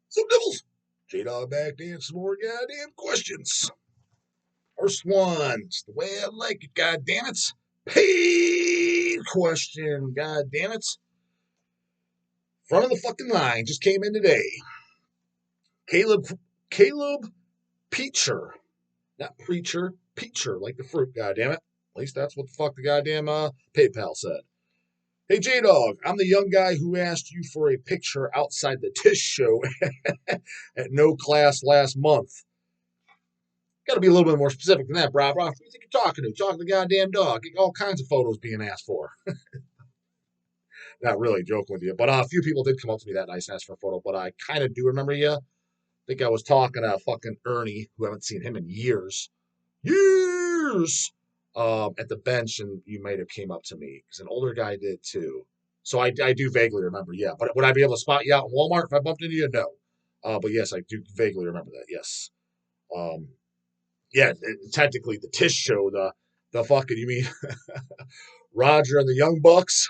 So, Devils, J-Dog back to answer some more goddamn questions. First one, it's the way I like it, god damn it. Paid question, god damn it. Front of the fucking line, just came in today. Caleb Peacher. Not preacher, Peacher, like the fruit, god damn it. At least that's what the fuck the goddamn PayPal said. Hey, J-Dog, I'm the young guy who asked you for a picture outside the Tish show at No Class last month. Got to be a little bit more specific than that, bro. Who do you think you're talking to? Talking to the goddamn dog. Get all kinds of photos being asked for. Not really joking with you, but a few people did come up to me that night and ask for a photo, but I kind of do remember you. I think I was talking to fucking Ernie, who I haven't seen him in years. Years! At the bench, and you might have came up to me, because an older guy did too. So I do vaguely remember, yeah. But would I be able to spot you out in Walmart if I bumped into you? No. But yes, I do vaguely remember that, yes. Um, yeah, technically the Tish show, the fucking, you mean Roger and the Young Bucks?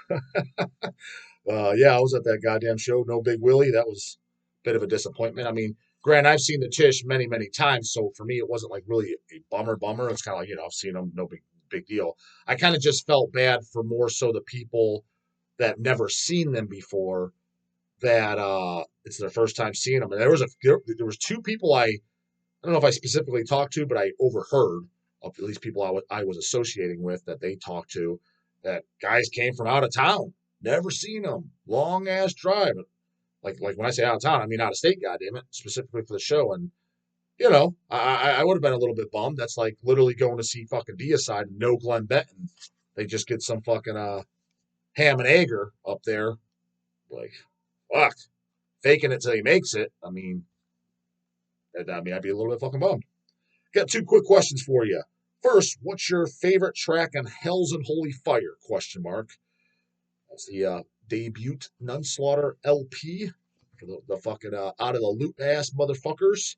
Yeah, I was at that goddamn show. No Big Willie. That was a bit of a disappointment. I mean, granted, I've seen the Tish many, many times, so for me, it wasn't like really a bummer. It's kind of like, I've seen them, no big deal. I kind of just felt bad for more so the people that never seen them before, that it's their first time seeing them. And there was two people I don't know if I specifically talked to, but I overheard of at least people I was associating with that they talked to, that guys came from out of town, never seen them, long ass drive. Like when I say out of town, I mean out of state, goddamn it, specifically for the show. And I would have been a little bit bummed. That's like literally going to see fucking Deicide and no Glenn Benton. They just get some fucking ham and egger up there. Like, fuck, faking it till he makes it. I mean, I'd be a little bit fucking bummed. Got two quick questions for you. First, what's your favorite track on Hell's and Holy Fire? Question mark. That's the debut Nunslaughter LP for the fucking out of the loop ass motherfuckers.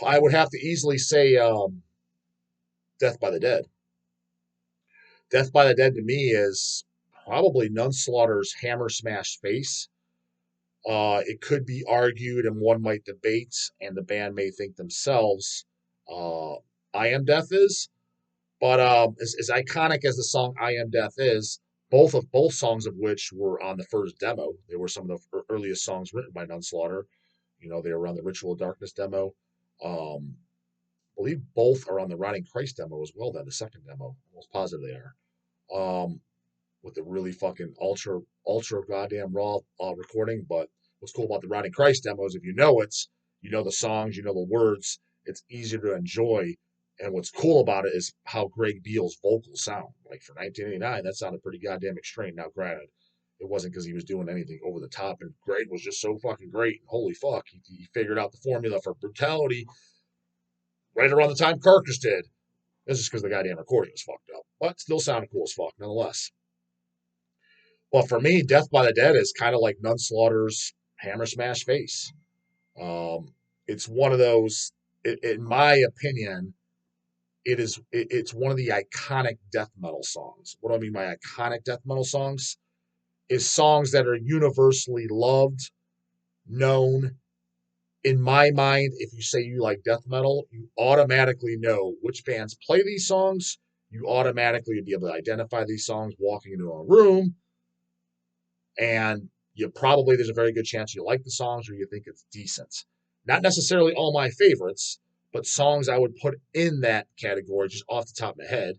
I would have to easily say Death by the Dead. Death by the Dead to me is probably Nunslaughter's Hammer Smash Face. It could be argued, and one might debate, and the band may think themselves, I Am Death is. But as iconic as the song "I Am Death" is, both songs of which were on the first demo. They were some of the earliest songs written by Nunslaughter. They were on the Ritual of Darkness demo. I believe both are on the Rotting Christ demo as well. Then the second demo, I'm almost positive they are. With the really fucking ultra goddamn raw recording. But what's cool about the Rotting Christ demo is if you know it, you know the songs, you know the words. It's easier to enjoy. And what's cool about it is how Greg Beals' vocals sound. Like for 1989, that sounded pretty goddamn extreme. Now, granted, it wasn't because he was doing anything over the top, and Greg was just so fucking great. Holy fuck, he figured out the formula for brutality right around the time Carcass did. This is because the goddamn recording was fucked up, but still sounded cool as fuck nonetheless. Well, for me, Death by the Dead is kind of like Nunslaughter's Hammer Smash Face. It's one of those, in my opinion, it's one of the iconic death metal songs. What do I mean by iconic death metal songs? Is songs that are universally loved, known. In my mind, if you say you like death metal, you automatically know which bands play these songs. You automatically be able to identify these songs walking into a room, and there's a very good chance you like the songs or you think it's decent. Not necessarily all my favorites, but songs I would put in that category just off the top of my head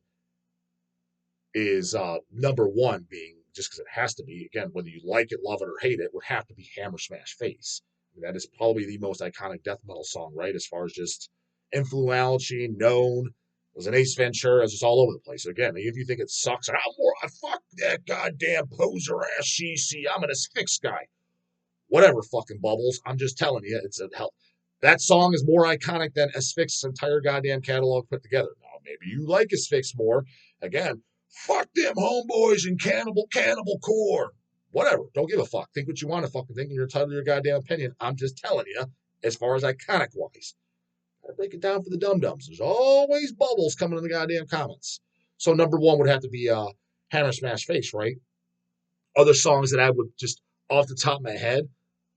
is number one being, just because it has to be, again, whether you like it, love it, or hate it, would have to be Hammer Smash Face. That is probably the most iconic death metal song, right? As far as just influential, known. It was an Ace Ventura. It's just all over the place. Again, if you think it sucks, fuck that goddamn poser ass CC. I'm an Asphyx guy. Whatever, fucking Bubbles. I'm just telling you, it's a hell. That song is more iconic than Asphyx's entire goddamn catalog put together. Now, maybe you like Asphyx more. Again, fuck them homeboys and Cannibal Core. Whatever. Don't give a fuck. Think what you want to fucking think, and you're entitled to your goddamn opinion. I'm just telling you, as far as iconic wise. I break it down for the dum-dums. There's always Bubbles coming in the goddamn comments. So number one would have to be Hammer Smash Face, right? Other songs that I would just off the top of my head,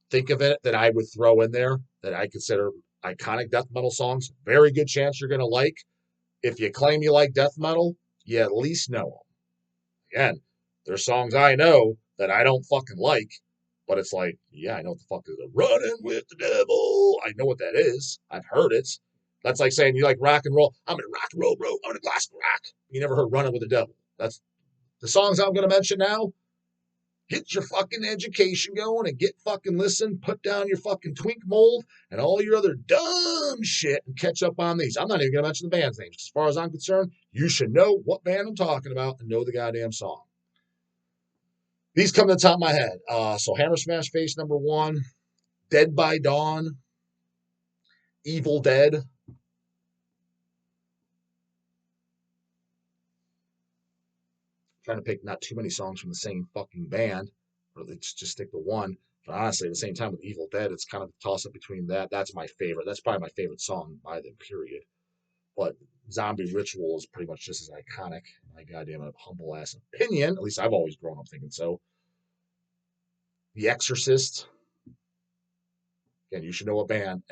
think of it that I would throw in there that I consider iconic death metal songs. Very good chance you're going to like. If you claim you like death metal, you at least know them. Again, there's songs I know that I don't fucking like, but it's like, yeah, I know what the fuck is a running with the devil. I know what that is. I've heard it. That's like saying you like rock and roll. I'm in rock and roll, bro. I'm in classical rock. You never heard running with the devil. That's the songs I'm going to mention now. Get your fucking education going and get fucking listen. Put down your fucking twink mold and all your other dumb shit and catch up on these. I'm not even going to mention the band's names. As far as I'm concerned, you should know what band I'm talking about and know the goddamn song. These come to the top of my head. So Hammer Smash Face number 1, Dead by Dawn, Evil Dead. Trying to pick not too many songs from the same fucking band, or let's just stick to one. But honestly, at the same time with Evil Dead, it's kind of a toss up between that. That's my favorite. That's probably my favorite song by them, period. But Zombie Ritual is pretty much just as iconic. My goddamn humble ass opinion. At least I've always grown up thinking so. The Exorcist. Again, you should know a band.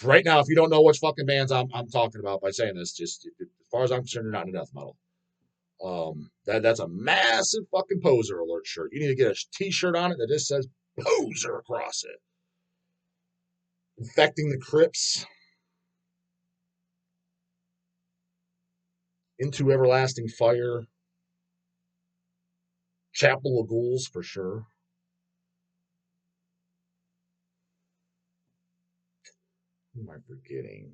Right now, if you don't know which fucking bands I'm talking about by saying this, just as far as I'm concerned, you're not into death metal. That's a massive fucking poser alert shirt. You need to get a t-shirt on it that just says poser across it. Infecting the Crypts. Into Everlasting Fire. Chapel of Ghouls for sure. Who am I forgetting?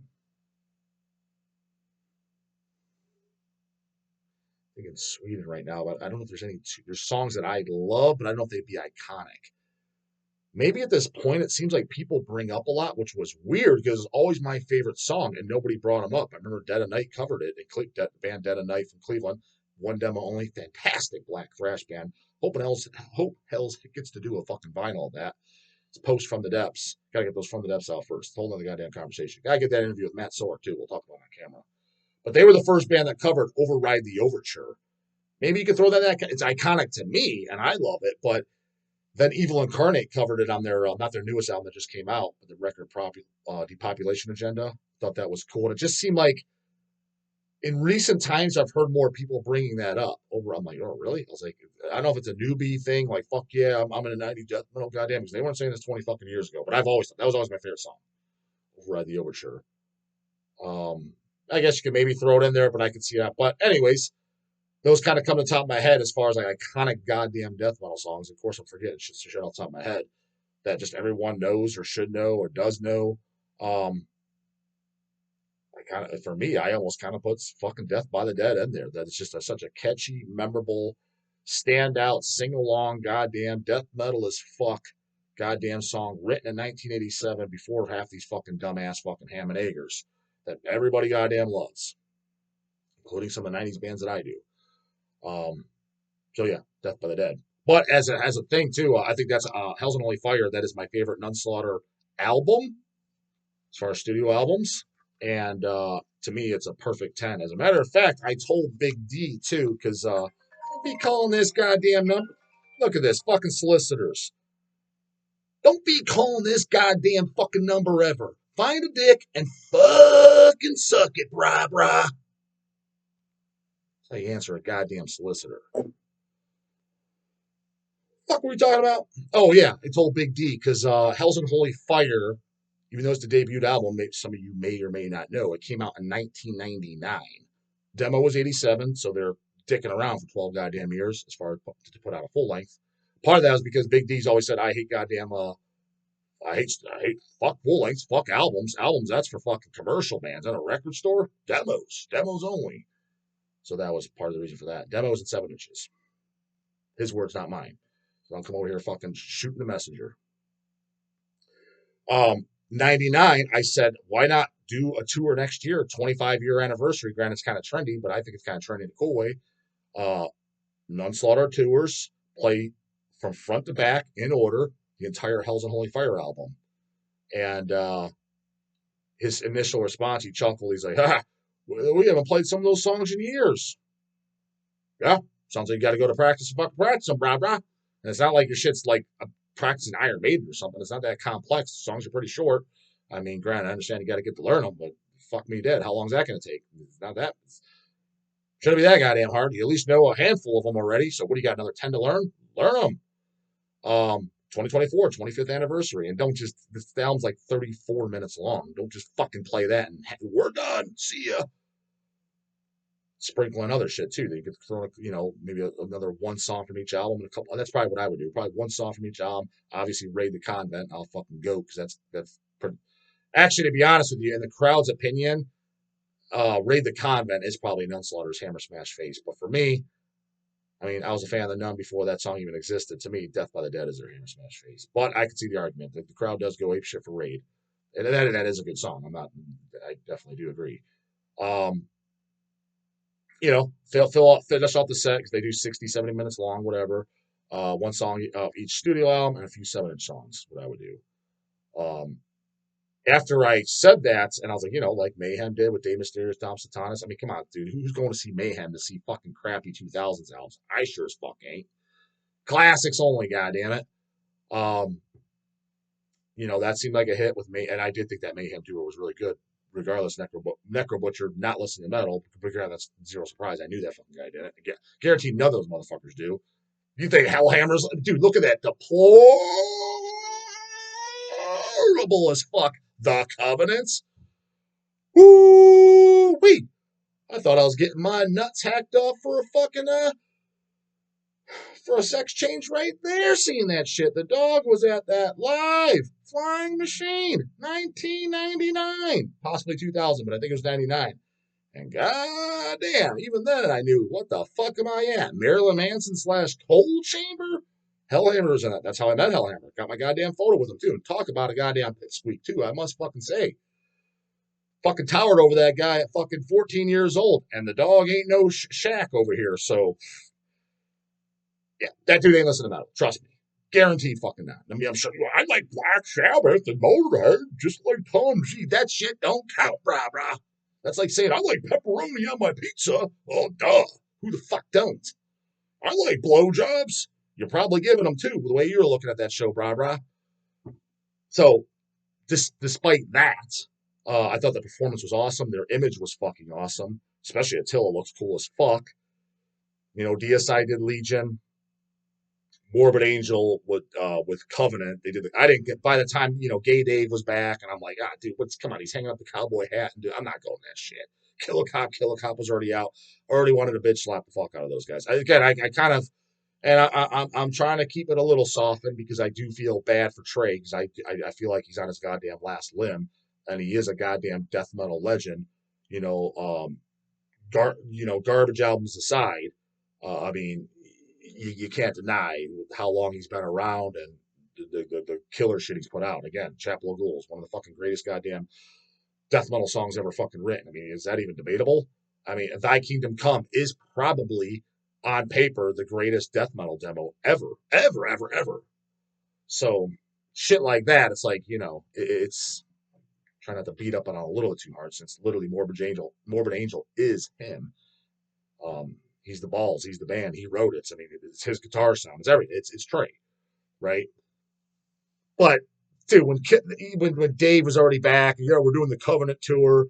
I think in Sweden right now, but I don't know if there's any. There's songs that I love, but I don't know if they'd be iconic. Maybe at this point, it seems like people bring up a lot, which was weird because it's always my favorite song, and nobody brought them up. I remember Dead of Night covered it. The band Dead of Night from Cleveland, one demo only, fantastic black thrash band. Hope Hell's gets to do a fucking vinyl of that. It's Post from the Depths. Gotta get those From the Depths out first. Whole other goddamn conversation. Gotta get that interview with Matt Soar too. We'll talk about it on camera. But they were the first band that covered Override the Overture. Maybe you could throw that. It's iconic to me, and I love it. But then Evil Incarnate covered it on their not their newest album that just came out, but the record Depopulation Agenda. Thought that was cool. And it just seemed like in recent times I've heard more people bringing that up. I'm like, oh really? I was like, I don't know if it's a newbie thing. Like, fuck yeah, I'm in a 90 death metal, goddamn, because they weren't saying this 20 fucking years ago. But that was always my favorite song. Override the Overture. I guess you could maybe throw it in there, but I could see that. But anyways, those kind of come to the top of my head as far as like iconic goddamn death metal songs. Of course, I'm forgetting shit off the top of my head that just everyone knows or should know or does know. For me, I almost kind of put fucking Death by the Dead in there. That it's just such a catchy, memorable, standout, sing along, goddamn death metal as fuck, goddamn song written in 1987 before half these fucking dumbass fucking Ham and Eggers that everybody goddamn loves, including some of the 90s bands that I do. So yeah, Death by the Dead. But as a thing too, I think that's Hell's and Holy Fire. That is my favorite Nunslaughter album as far as studio albums. And to me, it's a perfect 10. As a matter of fact, I told Big D too, because don't be calling this goddamn number. Look at this, fucking solicitors. Don't be calling this goddamn fucking number ever. Find a dick and fucking suck it, brah. That's how you answer a goddamn solicitor. Fuck were we talking about? Oh yeah, I told Big D because Hell's and Holy Fire, even though it's the debut album, some of you may or may not know, it came out in 1999. Demo was 87, so they're dicking around for 12 goddamn years as far as to put out a full length. Part of that was because Big D's always said, I hate goddamn, I hate fuck full lengths, fuck albums. Albums, that's for fucking commercial bands. At a record store, demos only. So that was part of the reason for that. Demos and 7 inches. His words, not mine. So don't come over here fucking shooting the messenger. 99, I said, why not do a tour next year, 25-year anniversary? Granted, it's kind of trendy, but I think it's kind of trendy in a cool way. Nunslaughter tours, play from front to back in order the entire Hell's and Holy Fire album. And his initial response, he chuckled. He's like, we haven't played some of those songs in years. Yeah, sounds like you got to go to practice and fucking practice them, brah. And it's not like your shit's like practicing Iron Maiden or something. It's not that complex. The songs are pretty short. I mean, granted, I understand you got to get to learn them, but fuck me dead. How long is that going to take? It's not that. Shouldn't be that goddamn hard. You at least know a handful of them already. So what do you got? Another 10 to learn? Learn them. 2024, 25th anniversary. And don't just, this album's like 34 minutes long. Don't just fucking play that and we're done. See ya. Sprinkle in other shit too. That you could throw, maybe another one song from each album and a couple. That's probably what I would do. Probably one song from each album. Obviously, Raid the Convent. I'll fucking go because that's pretty. Actually, to be honest with you, in the crowd's opinion, Raid the Convent is probably Nunslaughter's Hammer Smash Face. But for me, I mean, I was a fan of the Nun before that song even existed. To me, Death by the Dead is their Hammer Smash Face. But I can see the argument that the crowd does go ape shit for Raid, and that is a good song. I definitely do agree. Finish off the set because they do 60, 70 minutes long, whatever. One song of each studio album and a few 7-inch songs, what I would do. After I said that, and I was like, like Mayhem did with Dave Mysterious, Dom Satanas. I mean, come on, dude. Who's going to see Mayhem to see fucking crappy 2000s albums? I sure as fuck ain't. Classics only, goddammit. That seemed like a hit with me, and I did think that Mayhem tour was really good. Regardless, Necro Butcher not listening to metal, that's zero surprise. I knew that fucking guy did it. Guaranteed none of those motherfuckers do. You think Hellhammer's... Dude, look at that. Deplorable as fuck. The Covenants. Woo-wee. I thought I was getting my nuts hacked off for a fucking, for a sex change right there, seeing that shit. The Dawg was at that live. Flying Machine, 1999, possibly 2000, but I think it was 99. And goddamn, even then I knew, what the fuck am I at? Marilyn Manson / Cold Chamber? Hellhammer was in it. That's how I met Hellhammer. Got my goddamn photo with him, too. And talk about a goddamn pipsqueak, too, I must fucking say. Fucking towered over that guy at fucking 14 years old. And the Dawg ain't no shack over here, so... Yeah, that dude ain't listening to metal. Trust me. Guaranteed fucking not. I mean, I'm sure I like Black Sabbath and Motorhead, just like Tom G. That shit don't count, brah. That's like saying I like pepperoni on my pizza. Oh, duh. Who the fuck don't? I like blowjobs. You're probably giving them too, the way you were looking at that show, brah. So, despite that, I thought the performance was awesome. Their image was fucking awesome. Especially Attila looks cool as fuck. Deicide did Legion. Morbid Angel with Covenant. They did. I didn't get by the time Gay Dave was back, and I'm like, dude, come on? He's hanging up the cowboy hat, and dude, I'm not going that shit. Kill a Cop was already out. Already wanted to bitch slap the fuck out of those guys. I kind of, and I'm trying to keep it a little softened because I do feel bad for Trey because I feel like he's on his goddamn last limb, and he is a goddamn death metal legend. Garbage albums aside, I mean. You can't deny how long he's been around and the killer shit he's put out. Again, Chapel of Ghouls, one of the fucking greatest goddamn death metal songs ever fucking written. I mean, is that even debatable? I mean, Thy Kingdom Come is probably, on paper, the greatest death metal demo ever. So, shit like that, it's like, it's... Try not to beat up on it a little too hard since literally Morbid Angel is him. He's the balls. He's the band. He wrote it. So, I mean, it's his guitar sound. It's everything. It's Trey, right? But dude, when Dave was already back, we're doing the Covenant tour,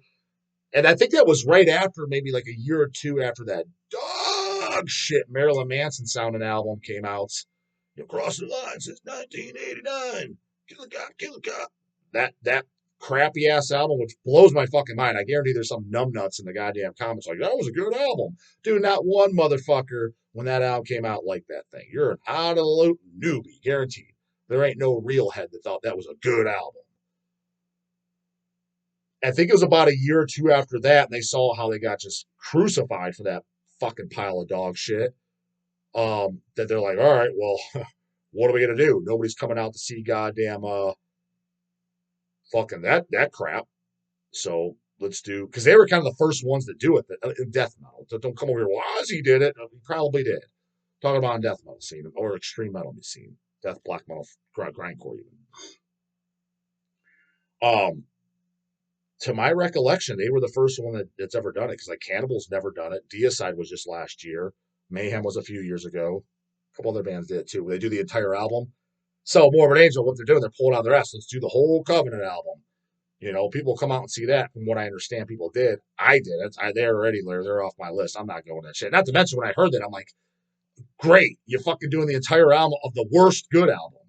and I think that was right after, maybe like a year or two after that dog shit Marilyn Manson sounding album came out. Cross the line since 1989. Kill a cop. That crappy ass album, which blows my fucking mind. I guarantee there's some numbnuts in the goddamn comments like, that was a good album. Dude, not one motherfucker when that album came out like that thing. You're an out of the loop newbie, guaranteed. There ain't no real head that thought that was a good album. I think it was about a year or two after that, and they saw how they got just crucified for that fucking pile of dog shit. That they're like, all right, well, what are we gonna do? Nobody's coming out to see goddamn fucking that crap. So let's do, because they were kind of the first ones to do it in death metal. So don't come over here. Well, Ozzy did it. He probably did. Talking about death metal scene or extreme metal scene, death black metal, grindcore even. To my recollection, they were the first one that's ever done it because like Cannibal's never done it. Deicide was just last year. Mayhem was a few years ago. A couple other bands did it too. They do the entire album. So Morbid Angel, what they're doing, they're pulling out their ass. Let's do the whole Covenant album. You know, people come out and see that. From what I understand, people did. I did it. They're already there. They're off my list. I'm not going to that shit. Not to mention, when I heard that, I'm like, great. You're fucking doing the entire album of the worst good album.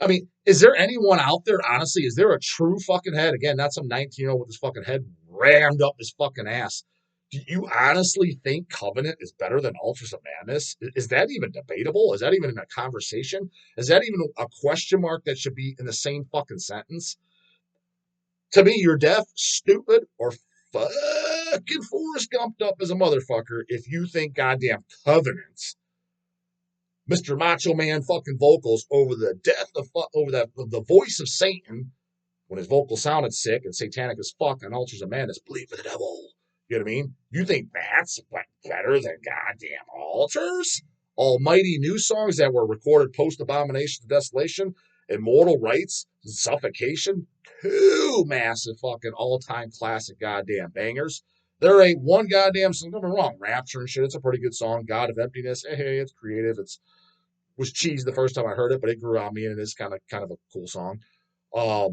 I mean, is there anyone out there, honestly, is there a true fucking head? Again, not some 19-year-old with his fucking head rammed up his fucking ass. Do you honestly think Covenant is better than Ultras of Madness? Is that even debatable? Is that even in a conversation? Is that even a question mark that should be in the same fucking sentence? To me, you're deaf, stupid, or fucking Forrest Gumped up as a motherfucker if you think goddamn Covenant, Mr. Macho Man fucking vocals over the death of over that the voice of Satan when his vocals sounded sick and satanic as fuck on Ultras of Madness, bleed for the devil. You know what I mean? You think that's better than goddamn Altars? Almighty new songs that were recorded post Abomination of Desolation, Immortal Rights, Suffocation, two massive fucking all-time classic goddamn bangers. There ain't one goddamn song, don't get me wrong, Rapture and shit, it's a pretty good song. God of Emptiness, hey, it's creative. It was cheesy the first time I heard it, but it grew on me and it is kind of a cool song. But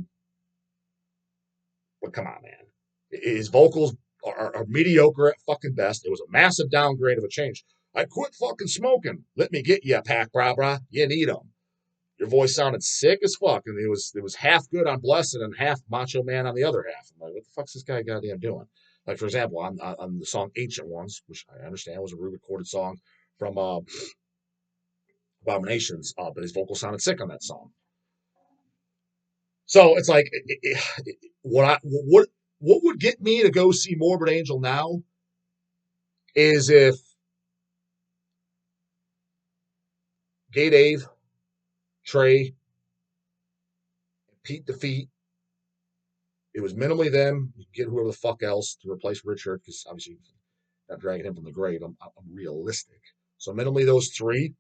come on, man. His vocals are mediocre at fucking best. It was a massive downgrade of a change. I quit fucking smoking. Let me get you a pack, brah. You need them. Your voice sounded sick as fuck, and it was half good on Blessed and half Macho Man on the other half. I'm like, what the fuck's this guy goddamn doing? Like, for example, on the song Ancient Ones, which I understand was a re-recorded song from Abominations, but his vocal sounded sick on that song. So it's like, what would get me to go see Morbid Angel now is if Gay Dave, Trey, Pete Defeat, it was minimally them. You get whoever the fuck else to replace Richard, because obviously not dragging him from the grave. I'm realistic. So minimally those three,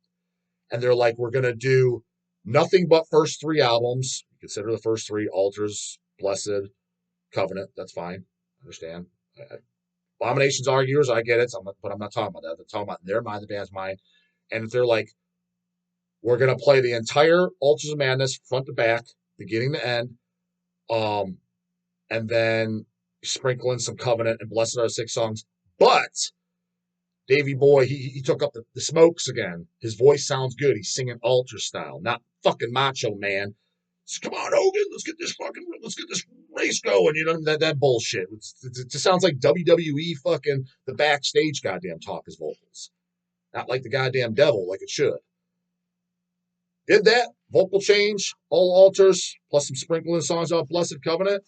and they're like, we're gonna do nothing but first three albums. Consider the first three: Altars, Blessed, Covenant. That's fine. Understand. Abominations are yours. I get it. But I'm not talking about that. I'm talking about their mind, the band's mind. And if they're like, we're gonna play the entire Ultras of Madness, front to back, beginning to end, and then sprinkle in some Covenant and Blessed are 6 songs. But Davey Boy, he took up the smokes again. His voice sounds good. He's singing Ultra style, not fucking Macho Man. So, come on, Hogan, let's get this race going. You know that bullshit. It just sounds like WWE fucking the backstage goddamn talk his vocals, not like the goddamn devil like it should. Did that vocal change, all Altars plus some sprinkling songs off Blessed Covenant.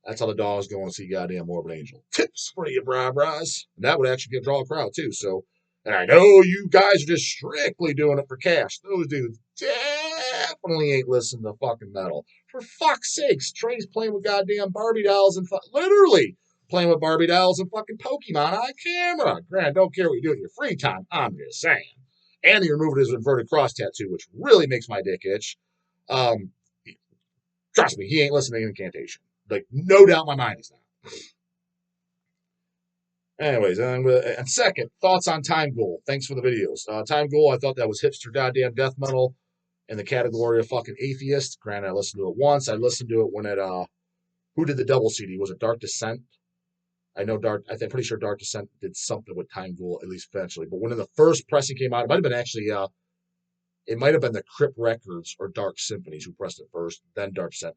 That's how the Dawg's going to see goddamn Morbid Angel. Tips for you, bras. And that would actually draw a crowd, too. So, and I know you guys are just strictly doing it for cash. Those dudes definitely ain't listening to fucking metal. For fuck's sakes, Trey's playing with goddamn Barbie dolls and literally playing with Barbie dolls and fucking Pokemon on camera. Grant, don't care what you do in your free time. I'm just saying. And he removed his inverted cross tattoo, which really makes my dick itch. Trust me, he ain't listening to Incantation. Like, no doubt in my mind he's not. Anyways, and second, thoughts on Time Ghoul. Thanks for the videos. Time Ghoul, I thought that was hipster goddamn death metal in the category of fucking atheist. Granted, I listened to it once. I listened to it when it, who did the double CD? Was it Dark Descent? I'm pretty sure Dark Descent did something with Time Ghoul, at least eventually. But when the first pressing came out, it might have been actually, it might have been the Crypt Records or Dark Symphonies who pressed it first, then Dark Descent.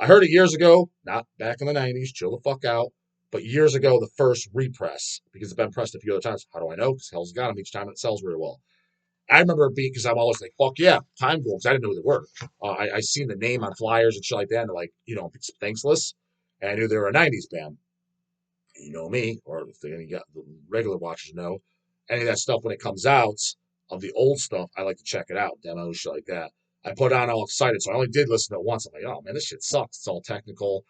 I heard it years ago, not back in the 90s, chill the fuck out, but years ago, the first repress, because it's been pressed a few other times. How do I know? Because Hell's got them each time, and it sells really well. I remember it being, because I'm always like, fuck yeah, Time Ghoul, because I didn't know who they were. I seen the name on flyers and shit like that, and they're like, it's thankless, and I knew they were a 90s band. You know me, or if the regular watchers know, any of that stuff when it comes out, of the old stuff, I like to check it out, demos, shit like that. I put on all excited, so I only did listen to it once. I'm like, oh man, this shit sucks. It's all technical.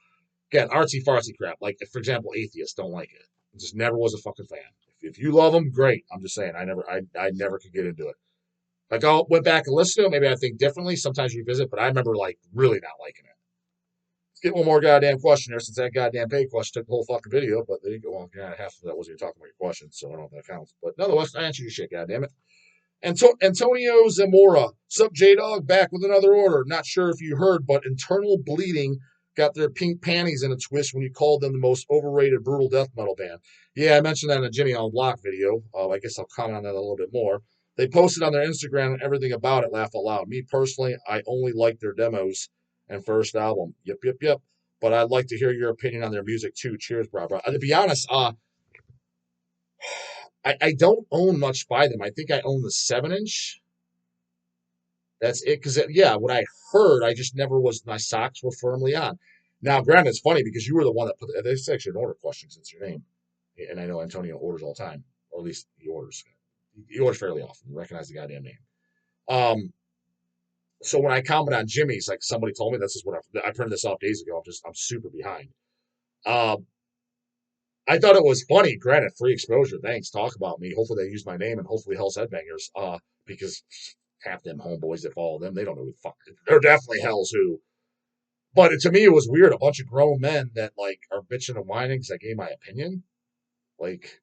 Again, artsy fartsy crap. Like, for example, atheists don't like it. I just never was a fucking fan. If you love them, great. I'm just saying, I never could get into it. Like, I went back and listened to it. Maybe I think differently. Sometimes revisit, but I remember like really not liking it. Let's get one more goddamn question here, since that goddamn pay question took the whole fucking video. But there you go. Well, half of that wasn't even talking about your question, so I don't know if that counts. But nonetheless, I answered your shit, goddamn it. Antonio Zamora, sup J-Dog, back with another order. Not sure if you heard, but Internal Bleeding got their pink panties in a twist when you called them the most overrated brutal death metal band. Yeah, I mentioned that in a Jimmy on Block video. I guess I'll comment on that a little bit more. They posted on their Instagram and everything about it, laugh out loud. Me personally, I only like their demos and first album. Yep, yep, yep. But I'd like to hear your opinion on their music too. Cheers, bro. To be honest, I don't own much by them. I think I own the 7-inch. That's it. Because, yeah, what I heard, I just never was, my socks were firmly on. Now, granted, it's funny because you were the one that put, this is actually an order question since your name. And I know Antonio orders all the time, or at least he orders. He orders fairly often. Recognize the goddamn name. So when I comment on Jimmy's, like somebody told me, this is what I printed this off days ago. I'm super behind. I thought it was funny. Granted, free exposure. Thanks. Talk about me. Hopefully they use my name and hopefully Hell's Headbangers. Because half them homeboys that follow them, they don't know who the fuck. They're definitely Hell's who. But to me, it was weird. A bunch of grown men that like are bitching and whining because I gave my opinion. Like,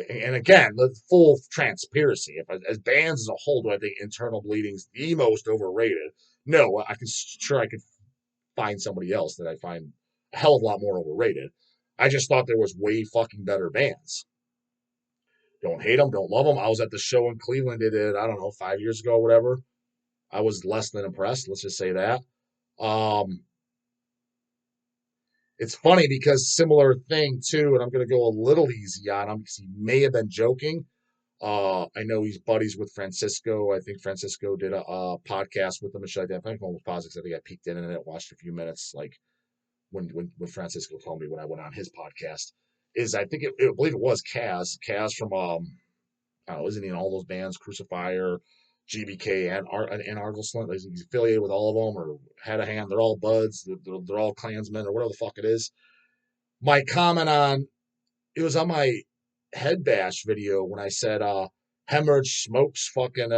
and again, the full transparency. If as bands as a whole, do I think Internal Bleeding's the most overrated? No, I could find somebody else that I find a hell of a lot more overrated. I just thought there was way fucking better bands. Don't hate them, don't love them. I was at the show in Cleveland. They did, I don't know, 5 years ago or whatever. I was less than impressed. Let's just say that. Um, it's funny because similar thing too, and I'm going to go a little easy on him because he may have been joking. I know he's buddies with Francisco. I think Francisco did a podcast with him and shit like that. I'm almost positive. I think I peeked in it, watched a few minutes, like when Francisco told me when I went on his podcast. Is I think I believe it was Kaz from I don't know, isn't he in all those bands, Crucifier, GBK, and Argyle Slint? Like, he's affiliated with all of them or had a hand. They're all buds. They're all Klansmen or whatever the fuck it is. My comment on it was on my head bash video when I said Haemorrhage smokes fucking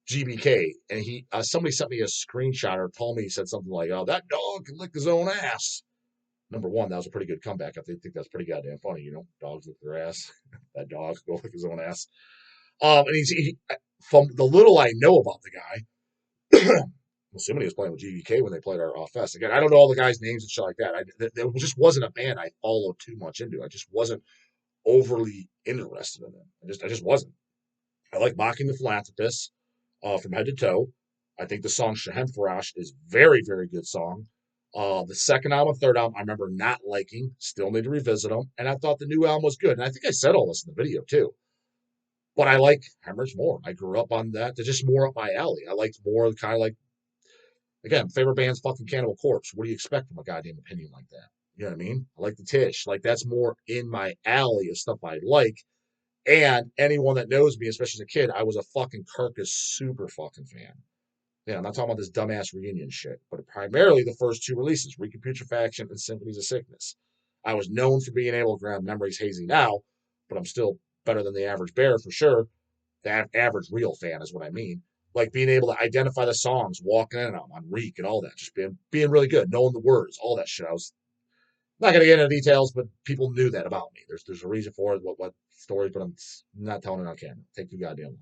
GBK, and he somebody sent me a screenshot or told me he said something like, "Oh, that dog can lick his own ass." Number one, that was a pretty good comeback. I think that's pretty goddamn funny. You know, dogs lick their ass. That dog go lick his own ass. And from the little I know about the guy, I'm assuming he was playing with GVK when they played our fest. Again, I don't know all the guys' names and shit like that. It just wasn't a band I followed too much into. I just wasn't overly interested in them. I just wasn't. I like Mocking the Philanthropist from head to toe. I think the song Haemorrhage is very, very good song. The second album, third album, I remember not liking. Still need to revisit them. And I thought the new album was good. And I think I said all this in the video too. But I like Haemorrhage more. I grew up on that. They're just more up my alley. I liked more kind of like, again, favorite band's fucking Cannibal Corpse. What do you expect from a goddamn opinion like that? You know what I mean? I like the Tish. Like, that's more in my alley of stuff I like. And anyone that knows me, especially as a kid, I was a fucking Carcass super fucking fan. Yeah, I'm not talking about this dumbass reunion shit, but primarily the first two releases, Reputrefaction and Symphonies of Sickness. I was known for being able to grab Memories Hazy now, but I'm still better than the average bear for sure. The average real fan is what I mean. Like being able to identify the songs, walking in on Reek and all that, just being really good, knowing the words, all that shit. I was not going to get into details, but people knew that about me. There's a reason for it, what stories, but I'm not telling it on camera. Take too goddamn long.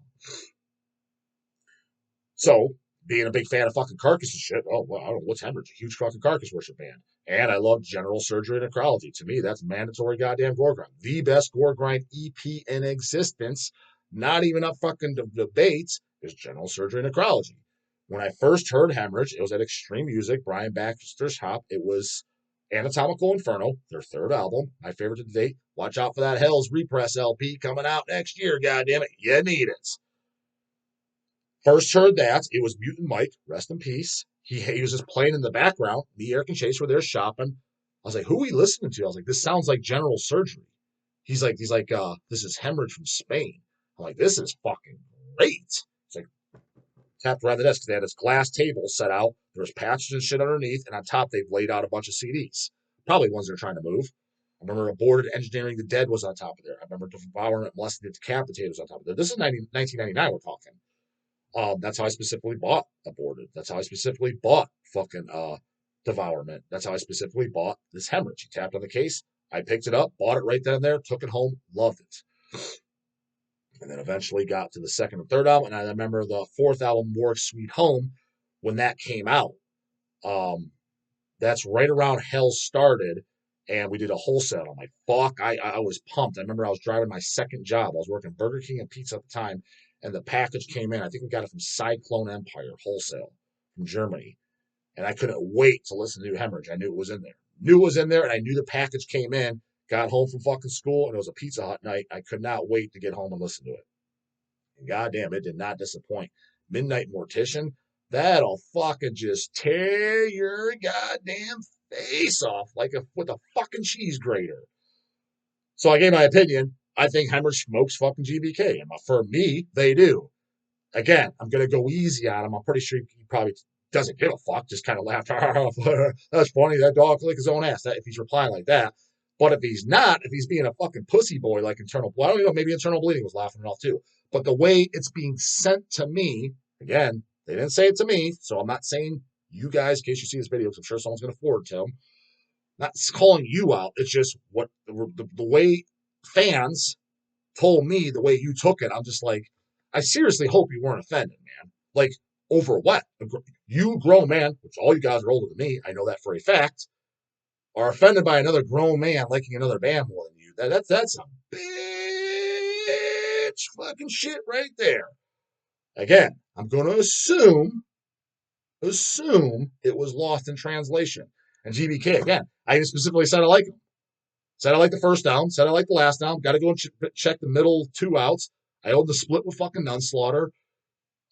So, being a big fan of fucking Carcass and shit, oh, well, I don't know what's Haemorrhage, a huge fucking Carcass worship band. And I love General Surgery and Necrology. To me, that's mandatory goddamn gore grind. The best gore grind EP in existence, not even up fucking debates, is General Surgery and Necrology. When I first heard Haemorrhage, it was at Extreme Music, Brian Baxter's shop. It was Anatomical Inferno, their third album, my favorite to date. Watch out for that Hell's Repress LP coming out next year, goddammit. You need it. First heard that, it was Mutant Mike, rest in peace. He was just playing in the background. Me, Eric, and Chase were there shopping. I was like, who are we listening to? I was like, this sounds like General Surgery. He's like, this is Haemorrhage from Spain. I'm like, this is fucking great. It's like, tapped around the desk because they had this glass table set out. There was patches and shit underneath, and on top they've laid out a bunch of CDs. Probably ones they're trying to move. I remember Aborted Engineering the Dead was on top of there. I remember Devouring and Molesting the Decapitated was on top of there. This is 1999 we're talking. That's how I specifically bought Aborted. That's how I specifically bought fucking Devourment. That's how I specifically bought this Haemorrhage. He tapped on the case. I picked it up, bought it right then and there, took it home, loved it. And then eventually got to the second and third album. And I remember the fourth album, More Sweet Home, when that came out. Um, that's right around Hell started, and we did a wholesale. I'm like, fuck, I was pumped. I remember I was driving my second job. I was working Burger King and pizza at the time, and the package came in. I think we got it from Cyclone Empire wholesale from Germany, and I couldn't wait to listen to New Haemorrhage. I knew it was in there. Knew it was in there, and I knew the package came in. Got home from fucking school, and it was a Pizza Hut night. I could not wait to get home and listen to it. And goddamn, it did not disappoint. Midnight Mortician, that'll fucking just tear your goddamn face off like with a fucking cheese grater. So I gave my opinion. I think Haemorrhage smokes fucking GBK. And for me, they do. Again, I'm going to go easy on him. I'm pretty sure he probably doesn't give a fuck. Just kind of laughed. That's funny. That dog lick his own ass. That, if he's replying like that. But if he's not, if he's being a fucking pussy boy like Internal, well, I don't even know, maybe Internal Bleeding was laughing it off too. But the way it's being sent to me, again, they didn't say it to me, so I'm not saying you guys, in case you see this video, because I'm sure someone's going to forward to them. Not calling you out. It's just what the way fans told me, the way you took it. I'm just like, I seriously hope you weren't offended, man. Like, over what? You, grown man, which all you guys are older than me, I know that for a fact, are offended by another grown man liking another band more than you. That's a bitch fucking shit right there. Again, I'm going to assume it was lost in translation. And GBK, again, I specifically said I like him. Said I like the first album. Said I like the last album. Got to go and check the middle two outs. I owned the split with fucking Nunslaughter.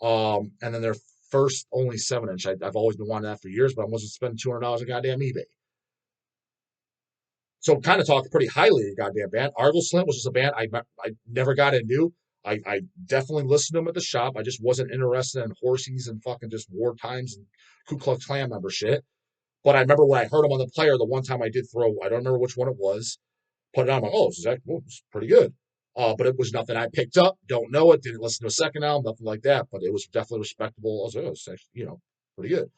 And then their first only 7-inch. I've always been wanting that for years, but I wasn't spending $200 on goddamn eBay. So kind of talked pretty highly of the goddamn band. Argle Slint was just a band I never got into. I definitely listened to them at the shop. I just wasn't interested in horsies and fucking just war times and Ku Klux Klan member shit. But I remember when I heard them on the player, the one time I did throw, I don't remember which one it was, put it on, I'm like, oh, this is pretty good. But it was nothing I picked up, don't know it, didn't listen to a second album, nothing like that. But it was definitely respectable. I was like, oh, it's actually, pretty good.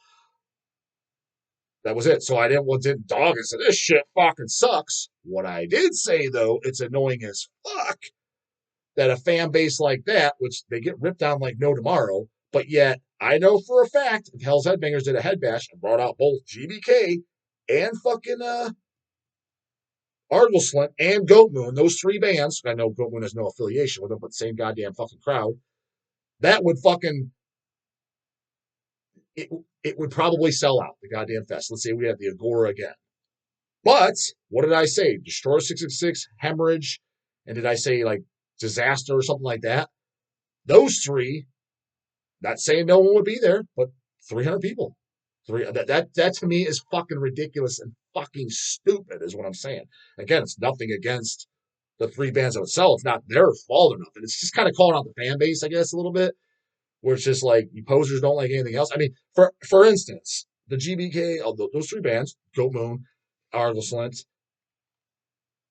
That was it. So I didn't dog and say, this shit fucking sucks. What I did say, though, it's annoying as fuck that a fan base like that, which they get ripped on like no tomorrow, but yet I know for a fact if Hell's Headbangers did a head bash and brought out both GBK and fucking Argleslint and Goat Moon, those three bands, I know Goat Moon has no affiliation with them, but same goddamn fucking crowd, that would fucking it would probably sell out the goddamn fest. Let's say we had the Agora again. But what did I say? Destroyer 666, Haemorrhage, and did I say like Disaster or something like that? Those three, not saying no one would be there, but 300 people. That to me is fucking ridiculous and fucking stupid, is what I'm saying. Again, it's nothing against the three bands themselves. It's not their fault or nothing. It's just kind of calling out the fan base, I guess, a little bit, where it's just like you posers don't like anything else. I mean, for instance, the GBK, those three bands, Goat Moon, Argleslint,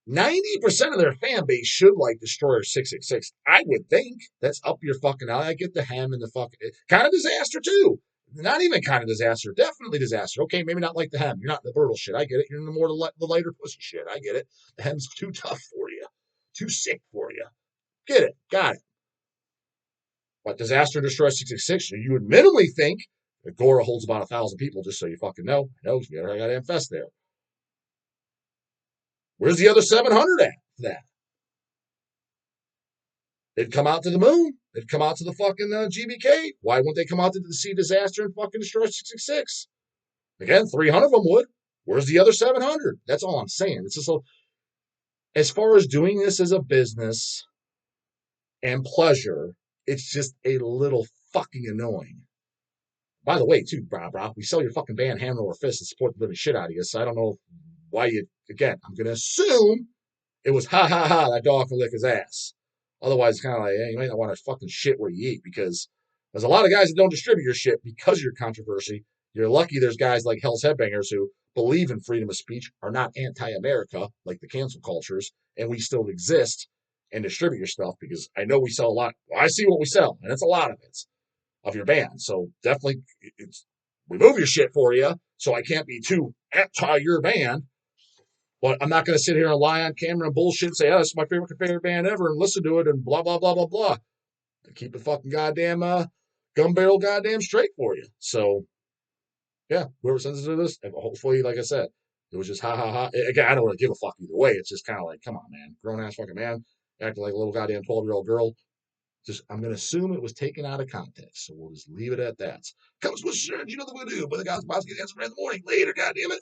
90% of their fan base should like Destroyer 666. I would think that's up your fucking alley. I get the Hem and the fucking kind of Disaster too. Not even kind of Disaster, definitely Disaster. Okay, maybe not like the Hem. You're not the brutal shit. I get it. You're in the more the lighter pussy shit. I get it. The Hem's too tough for you, too sick for you. Get it, got it. But Disaster and Destroyer 666, you would minimally think Agora holds about 1,000 people, just so you fucking know. No, you got to infest there. Where's the other 700 at for that? They'd come out to the moon. They'd come out to the fucking GBK. Why wouldn't they come out to see Disaster and fucking Destroy 666? Again, 300 of them would. Where's the other 700? That's all I'm saying. It's just as far as doing this as a business and pleasure, it's just a little fucking annoying. By the way, too, brah, we sell your fucking band hand over fist and support the living shit out of you. So I don't know why you, again, I'm going to assume it was that dog can lick his ass. Otherwise, it's kind of like, hey, you might not want to fucking shit where you eat, because there's a lot of guys that don't distribute your shit because of your controversy. You're lucky there's guys like Hell's Headbangers who believe in freedom of speech, are not anti-America like the cancel cultures, and we still exist and distribute your stuff, because I know we sell a lot. Well, I see what we sell, and it's a lot of it, of your band. So definitely we move your shit for you, so I can't be too anti your band. But I'm not going to sit here and lie on camera and bullshit and say, oh, it's my favorite band ever and listen to it and blah, blah, blah, blah, blah. To keep the fucking goddamn gun barrel goddamn straight for you. So, yeah, whoever sends it to this, and hopefully, like I said, it was just ha ha ha. Again, I don't really give a fuck either way. It's just kind of like, come on, man. Grown ass fucking man acting like a little goddamn 12-year-old girl. Just, I'm going to assume it was taken out of context. So we'll just leave it at that. Comes with shirt, you know the voodoo, but the guys about to get answer in the morning. Later, goddamn it.